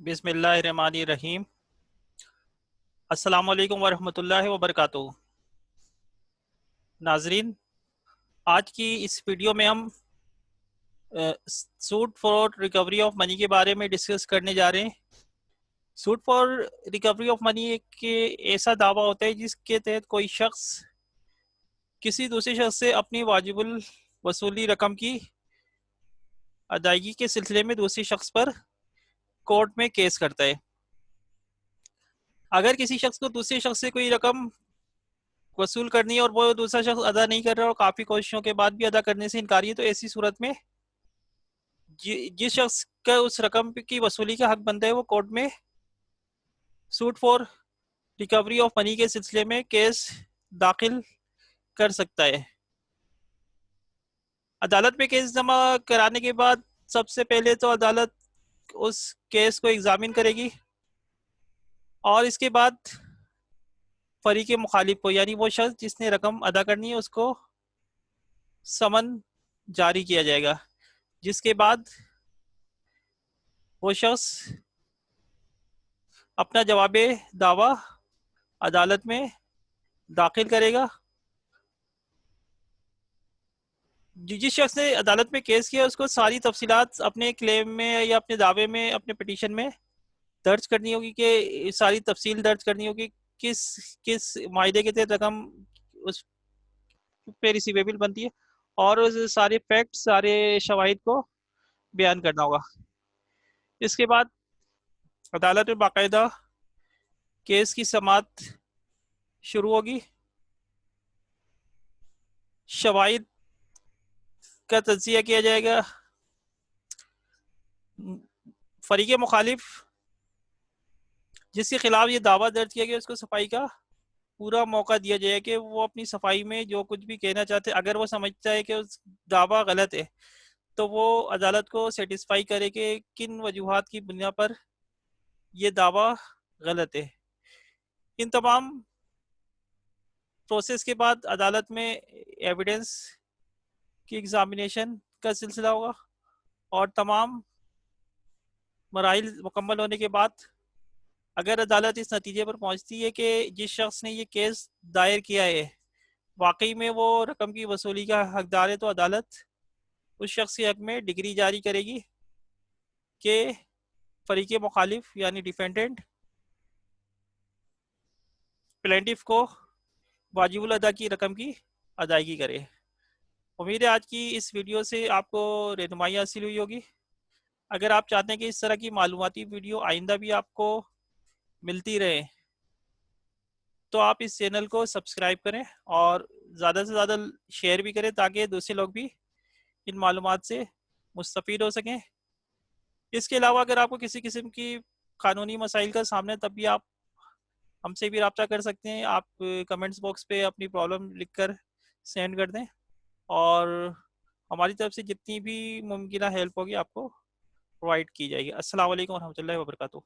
बिस्मिल्लाहिर्रहमानिर्रहीम। अस्सलाम वालेकुम वरहमतुल्लाहि वबरकातुहू। नाजरीन, आज की इस वीडियो में हम suit for recovery of money के बारे में डिस्कस करने जा रहे हैं। Suit for recovery of money एक ऐसा दावा होता है जिसके तहत कोई शख्स किसी दूसरे शख्स से अपनी वाजिबुल वसूली रकम की अदायगी के सिलसिले में दूसरे शख्स पर कोर्ट में केस करता है। अगर किसी शख्स को दूसरे शख्स से कोई रकम वसूल करनी है और वो दूसरा शख्स अदा नहीं कर रहा और काफ़ी कोशिशों के बाद भी अदा करने से इनकारी है, तो ऐसी सूरत में जिस शख्स का उस रकम की वसूली का हक बनता है वो कोर्ट में suit for recovery of money के सिलसिले में केस दाखिल कर सकता है। अदालत में केस जमा कराने के बाद सबसे पहले तो अदालत उस केस को एग्जामिन करेगी और इसके बाद फरीक मुखालिफ को, यानी वो शख्स जिसने रकम अदा करनी है, उसको समन जारी किया जाएगा, जिसके बाद वो शख्स अपना जवाब दावा अदालत में दाखिल करेगा। जिस शख्स ने अदालत में केस किया उसको सारी तफसीलात अपने क्लेम में या अपने दावे में, अपने पिटीशन में दर्ज करनी होगी, कि सारी तफसील दर्ज करनी होगी किस किस मायदे के तहत रकम उस पे रिसीवेबल बनती है, और उस सारे फैक्ट, सारे शवाहिद को बयान करना होगा। इसके बाद अदालत में बाकायदा केस की समाअत शुरू होगी। शवाहिद का तज्जिया किया जाएगा। फरीक मुखालिफ जिसके खिलाफ ये दावा दर्ज किया गया उसको सफाई का पूरा मौका दिया जाए कि वो अपनी सफाई में जो कुछ भी कहना चाहते, अगर वो समझता है कि उस दावा गलत है तो वो अदालत को सेटिस्फाई करे कि किन वजूहात की बुनियाद पर ये दावा गलत है। इन तमाम प्रोसेस के बाद अदालत में एविडेंस की एग्जामिनेशन का सिलसिला होगा और तमाम मराइल मुकम्मल होने के बाद अगर अदालत इस नतीजे पर पहुंचती है कि जिस शख्स ने ये केस दायर किया है वाकई में वो रकम की वसूली का हकदार है, तो अदालत उस शख्स के हक में डिग्री जारी करेगी कि फरीक मुखालिफ यानी डिफेंडेंट प्लेंटिफ को वाजिबुल अदा की रकम की अदायगी करे। उम्मीद है आज की इस वीडियो से आपको रहनुमाई हासिल हुई होगी। अगर आप चाहते हैं कि इस तरह की मालूमाती वीडियो आइंदा भी आपको मिलती रहे तो आप इस चैनल को सब्सक्राइब करें और ज़्यादा से ज़्यादा शेयर भी करें ताकि दूसरे लोग भी इन मालूमात से मुस्तफ़ीद हो सकें। इसके अलावा अगर आपको किसी किस्म की कानूनी मसाइल का सामना, तब भी आप हमसे भी रब्ता कर सकते हैं। आप कमेंट्स बॉक्स पे अपनी प्रॉब्लम लिख कर सेंड कर दें और हमारी तरफ से जितनी भी मुमकिन हेल्प होगी आपको प्रोवाइड की जाएगी। अस्सलाम वालेकुम रहमतुल्लाहि व बरकातुहू।